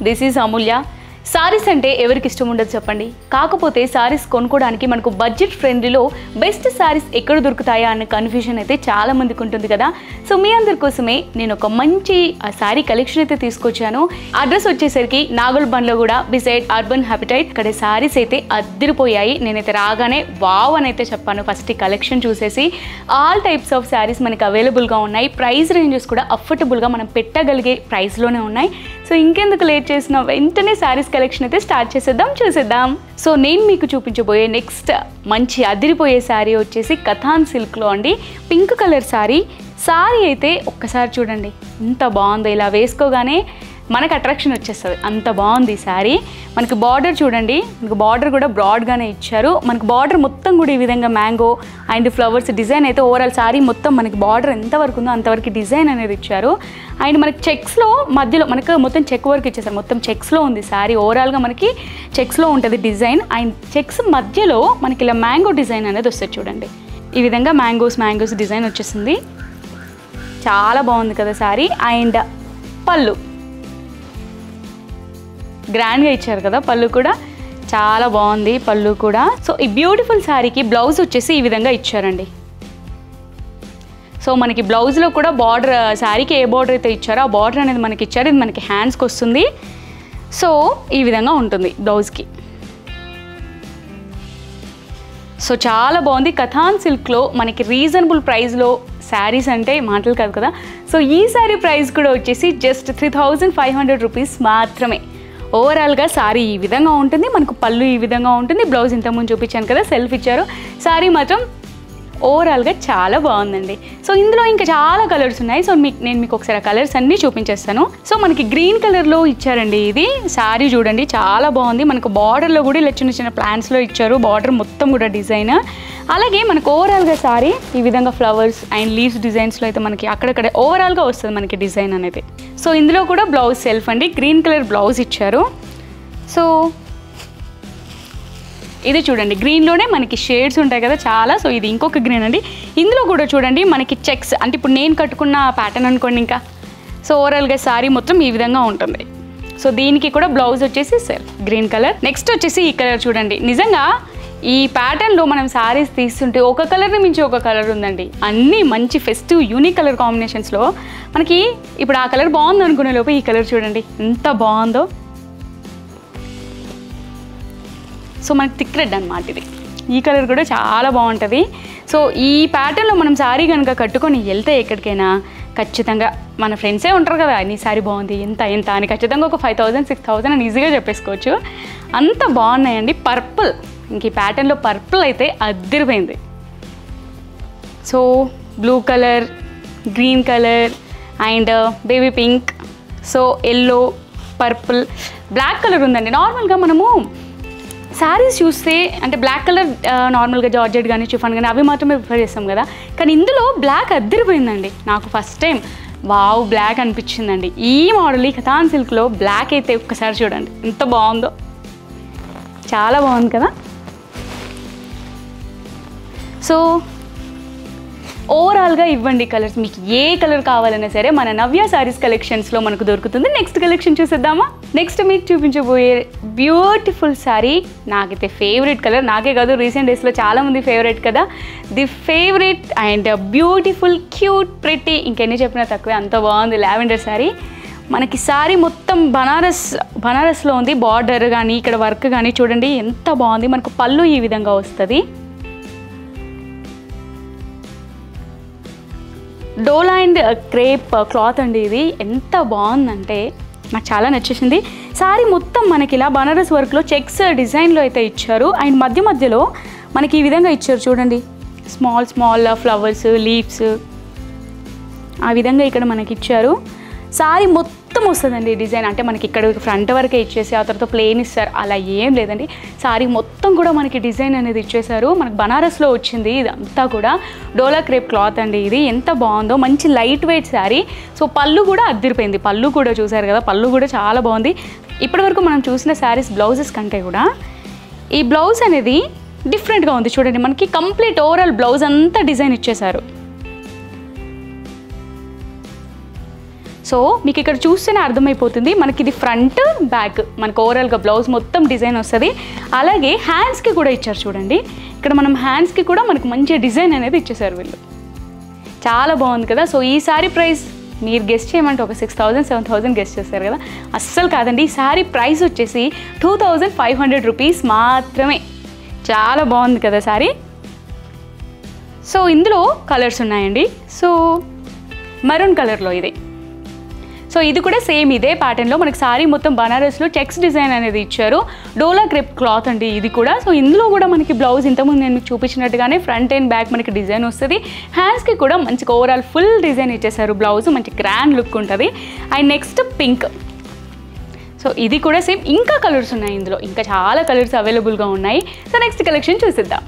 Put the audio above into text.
This is అమూల్య. సారీస్ అంటే ఎవరికి ఇష్టం ఉండదు చెప్పండి. కాకపోతే సారీస్ కొనుక్కోవడానికి మనకు బడ్జెట్ ఫ్రెండ్లీలో బెస్ట్ సారీస్ ఎక్కడ దొరుకుతాయా అనే కన్ఫ్యూజన్ అయితే చాలా మందికి ఉంటుంది కదా. సో మీ అందరి కోసమే నేను ఒక మంచి సారీ కలెక్షన్ అయితే తీసుకొచ్చాను. అడ్రస్ వచ్చేసరికి నాగోల్బండ్లో కూడా బిసైడ్ అర్బన్ హ్యాబిటైట్. ఇక్కడ సారీస్ అయితే అద్దరిపోయాయి. నేనైతే రాగానే వావ్ అని అయితే చెప్పాను ఫస్ట్ ఈ కలెక్షన్ చూసేసి. ఆల్ టైప్స్ ఆఫ్ సారీస్ మనకి అవైలబుల్గా ఉన్నాయి. ప్రైస్ రేంజెస్ కూడా అఫోర్డబుల్గా మనం పెట్టగలిగే ప్రైస్లోనే ఉన్నాయి. సో ఇంకెందుకు లేట్ చేసిన వెంటనే సారీస్ కలెక్షన్ అయితే స్టార్ట్ చూసేద్దాం. సో నేను మీకు చూపించబోయే నెక్స్ట్ మంచి అదిరిపోయే శారీ వచ్చేసి కథాన్ సిల్క్లో అండి. పింక్ కలర్ శారీ అయితే ఒక్కసారి చూడండి ఎంత బాగుందో. ఇలా వేసుకోగానే మనకు అట్రాక్షన్ వచ్చేస్తుంది, అంత బాగుంది ఈ శారీ. మనకి బార్డర్ చూడండి, మనకు బార్డర్ కూడా బ్రాడ్గానే ఇచ్చారు. మనకు బార్డర్ మొత్తం కూడా ఈ విధంగా మ్యాంగో అండ్ ఫ్లవర్స్ డిజైన్ అయితే ఓవరాల్ శారీ మొత్తం మనకి బార్డర్ ఎంతవరకు ఉందో అంతవరకు డిజైన్ అనేది ఇచ్చారు. అండ్ మనకి చెక్స్లో మధ్యలో మనకు మొత్తం చెక్ వర్క్ ఇచ్చేసారు. మొత్తం చెక్స్లో ఉంది శారీ. ఓవరాల్గా మనకి చెక్స్లో ఉంటుంది డిజైన్. అండ్ చెక్స్ మధ్యలో మనకి ఇలా మ్యాంగో డిజైన్ అనేది వస్తుంది చూడండి. ఈ విధంగా మ్యాంగోస్ డిజైన్ వచ్చేసింది. చాలా బాగుంది కదా శారీ. అండ్ పళ్ళు గ్రాండ్గా ఇచ్చారు కదా, పళ్ళు కూడా చాలా బాగుంది పళ్ళు కూడా. సో ఈ బ్యూటిఫుల్ శారీకి బ్లౌజ్ వచ్చేసి ఈ విధంగా ఇచ్చారండి. సో మనకి బ్లౌజ్లో కూడా బార్డర్, శారీకి ఏ బార్డర్ అయితే ఇచ్చారో ఆ బార్డర్ అనేది మనకి ఇచ్చారు. ఇది మనకి హ్యాండ్స్కి వస్తుంది. సో ఈ విధంగా ఉంటుంది బ్లౌజ్కి. సో చాలా బాగుంది. కథాన్ సిల్క్లో మనకి రీజనబుల్ ప్రైస్లో శారీస్ అంటే మాటలు కాదు కదా. సో ఈ శారీ ప్రైస్ కూడా వచ్చేసి జస్ట్ 3500 రూపీస్ మాత్రమే. ఓవరాల్గా శారీ ఈ విధంగా ఉంటుంది. మనకు పళ్ళు ఈ విధంగా ఉంటుంది. బ్లౌజ్ ఇంతకుముందు చూపించాను కదా, సెల్ఫ్ ఇచ్చారు. శారీ మాత్రం ఓవరాల్గా చాలా బాగుందండి. సో ఇందులో ఇంకా చాలా కలర్స్ ఉన్నాయి. సో నేను మీకు ఒకసారి ఆ కలర్స్ అన్నీ చూపించేస్తాను. సో మనకి గ్రీన్ కలర్లో ఇచ్చారండి. ఇది శారీ చూడండి చాలా బాగుంది. మనకు బార్డర్లో కూడా ఇలా చిన్న చిన్న ప్లాంట్స్లో ఇచ్చారు. బార్డర్ మొత్తం కూడా డిజైన్. అలాగే మనకు ఓవరాల్గా శారీ ఈ విధంగా ఫ్లవర్స్ అండ్ లీవ్స్ డిజైన్స్లో అయితే మనకి అక్కడక్కడ ఓవరాల్గా వస్తుంది మనకి డిజైన్ అనేది. సో ఇందులో కూడా బ్లౌజ్ సెల్ఫ్ అండి, గ్రీన్ కలర్ బ్లౌజ్ ఇచ్చారు. సో ఇది చూడండి గ్రీన్లోనే మనకి షేడ్స్ ఉంటాయి కదా చాలా. సో ఇది ఇంకొక గ్రీన్ అండి. ఇందులో కూడా చూడండి మనకి చెక్స్, అంటే ఇప్పుడు నేను కట్టుకున్న ప్యాటర్న్ అనుకోండి ఇంకా. సో ఓవరాల్గా శారీ మొత్తం ఈ విధంగా ఉంటుంది. సో దీనికి కూడా బ్లౌజ్ వచ్చేసి సెల్ఫ్ గ్రీన్ కలర్. నెక్స్ట్ వచ్చేసి ఈ కలర్ చూడండి. నిజంగా ఈ ప్యాటర్న్లో మనం శారీస్ తీస్తుంటే ఒక కలర్ని మించి ఒక కలర్ ఉందండి. అన్నీ మంచి ఫెస్టివ్ యూనిక్ కలర్ కాంబినేషన్స్లో మనకి ఇప్పుడు ఆ కలర్ బాగుంది అనుకునే లోపు ఈ కలర్ చూడండి ఎంత బాగుందో. సో మనకి థిక్ రెడ్ అనమాట ఇది. ఈ కలర్ కూడా చాలా బాగుంటుంది. సో ఈ ప్యాటర్న్లో మనం శారీ కనుక కట్టుకొని వెళ్తే ఎక్కడికైనా ఖచ్చితంగా మన ఫ్రెండ్సే ఉంటారు కదా, నీ శారీ బాగుంది ఎంత అని ఖచ్చితంగా ఒక 5000 6000 అని ఈజీగా చెప్పేసుకోవచ్చు. అంత బాగున్నాయండి. పర్పుల్, ఇంక ఈ ప్యాటర్న్లో పర్పుల్ అయితే అద్దరిపోయింది. So blue colour, green colour and baby pink, so yellow, purple, black colour ఉందండి. నార్మల్గా మనము శారీస్ చూస్తే అంటే బ్లాక్ కలర్ నార్మల్గా జార్జెట్ కానీ చిఫాన్ కానీ అవి మాత్రమే ప్రిఫర్ చేస్తాం కదా. కానీ ఇందులో బ్లాక్ అద్దరిపోయిందండి. నాకు ఫస్ట్ టైం వావ్ బ్లాక్ అనిపించిందండి. ఈ మోడల్ ఈ కథాన్ సిల్క్లో బ్లాక్ అయితే ఒక్కసారి చూడండి ఎంత బాగుందో. చాలా బాగుంది కదా. సో ఓవరాల్గా ఇవ్వండి కలర్స్, మీకు ఏ కలర్ కావాలన్నా సరే మన నవ్య సారీస్ కలెక్షన్స్లో మనకు దొరుకుతుంది. నెక్స్ట్ కలెక్షన్ చూసేద్దామా. నెక్స్ట్ మీకు చూపించబోయే బ్యూటిఫుల్ శారీ నాకైతే ఫేవరెట్ కలర్. నాకే కాదు, రీసెంట్ డేస్లో చాలామంది ఫేవరెట్ కదా. The favourite and beautiful cute pretty, ఇంకెన్ని చెప్పినా తక్కువే, అంత బాగుంది లావెండర్ శారీ. మనకి శారీ మొత్తం బనారస్లో ఉంది. బార్డర్ కానీ ఇక్కడ వర్క్ కానీ చూడండి ఎంత బాగుంది. మనకు పళ్ళు ఈ విధంగా వస్తుంది. డోలా అండ్ క్రేప్ క్లాత్ అండి. ఇది ఎంత బాగుందంటే నాకు చాలా నచ్చేసింది. శారీ మొత్తం మనకి ఇలా బనారస్ వర్క్లో చెక్స్ డిజైన్లో అయితే ఇచ్చారు. అండ్ మధ్యలో మనకి ఈ విధంగా ఇచ్చారు చూడండి, స్మాల్ ఫ్లవర్స్, లీవ్స్ ఆ విధంగా ఇక్కడ మనకి ఇచ్చారు. శారీ మొత్తం వస్తుందండి డిజైన్. అంటే మనకి ఇక్కడ ఫ్రంట్ వరకే ఇచ్చేసి ఆ తర్వాత ప్లేన్ ఇస్తారు, అలా ఏం లేదండి. శారీ మొత్తం కూడా మనకి డిజైన్ అనేది ఇచ్చేసారు. మనకి బనారస్లో వచ్చింది ఇదంతా కూడా. డోలా క్రేప్ క్లాత్ అండి. ఇది ఎంత బాగుందో, మంచి లైట్ వెయిట్ శారీ. సో పళ్ళు కూడా అద్దరిపోయింది. పళ్ళు కూడా చూసారు కదా, పళ్ళు కూడా చాలా బాగుంది. ఇప్పటివరకు మనం చూసిన శారీస్ బ్లౌజెస్ కంటే కూడా ఈ బ్లౌజ్ అనేది డిఫరెంట్గా ఉంది చూడండి. మనకి కంప్లీట్ ఓవరాల్ బ్లౌజ్ అంతా డిజైన్ ఇచ్చేసారు. సో మీకు ఇక్కడ చూస్తేనే అర్థమైపోతుంది, మనకి ఇది ఫ్రంట్ బ్యాక్ మనకు ఓవరాల్గా బ్లౌజ్ మొత్తం డిజైన్ వస్తుంది. అలాగే హ్యాండ్స్కి కూడా ఇచ్చారు చూడండి, ఇక్కడ మనం హ్యాండ్స్కి కూడా మనకు మంచి డిజైన్ అనేది ఇచ్చేసారు వీళ్ళు. చాలా బాగుంది కదా. సో ఈ శారీ ప్రైస్ మీరు గెస్ట్ చేయమంటే ఒక 6,000 7,000 గెస్ట్ చేస్తారు కదా, అస్సలు కాదండి. ఈ శారీ ప్రైస్ వచ్చేసి 2,500 రూపీస్ మాత్రమే. చాలా బాగుంది కదా శారీ. సో ఇందులో కలర్స్ ఉన్నాయండి. సో మరూన్ కలర్లో ఇది. సో ఇది కూడా సేమ్ ఇదే ప్యాటర్న్లో మనకి శారీ మొత్తం బనారస్లో చెక్స్ డిజైన్ అనేది ఇచ్చారు. డోలా క్రేప్ క్లాత్ అండి ఇది కూడా. సో ఇందులో కూడా మనకి బ్లౌజ్ ఇంతకుముందు నేను మీకు చూపించినట్టుగానే ఫ్రంట్ అండ్ బ్యాక్ మనకి డిజైన్ వస్తుంది. హ్యాండ్స్కి కూడా మంచిగా ఓవరాల్ ఫుల్ డిజైన్ ఇచ్చేసారు. బ్లౌజ్ మంచి గ్రాండ్ లుక్ ఉంటుంది. And next pink. సో ఇది కూడా సేమ్. ఇంకా కలర్స్ ఉన్నాయి ఇందులో, ఇంకా చాలా కలర్స్ అవైలబుల్గా ఉన్నాయి. So next collection చూసిద్దాం.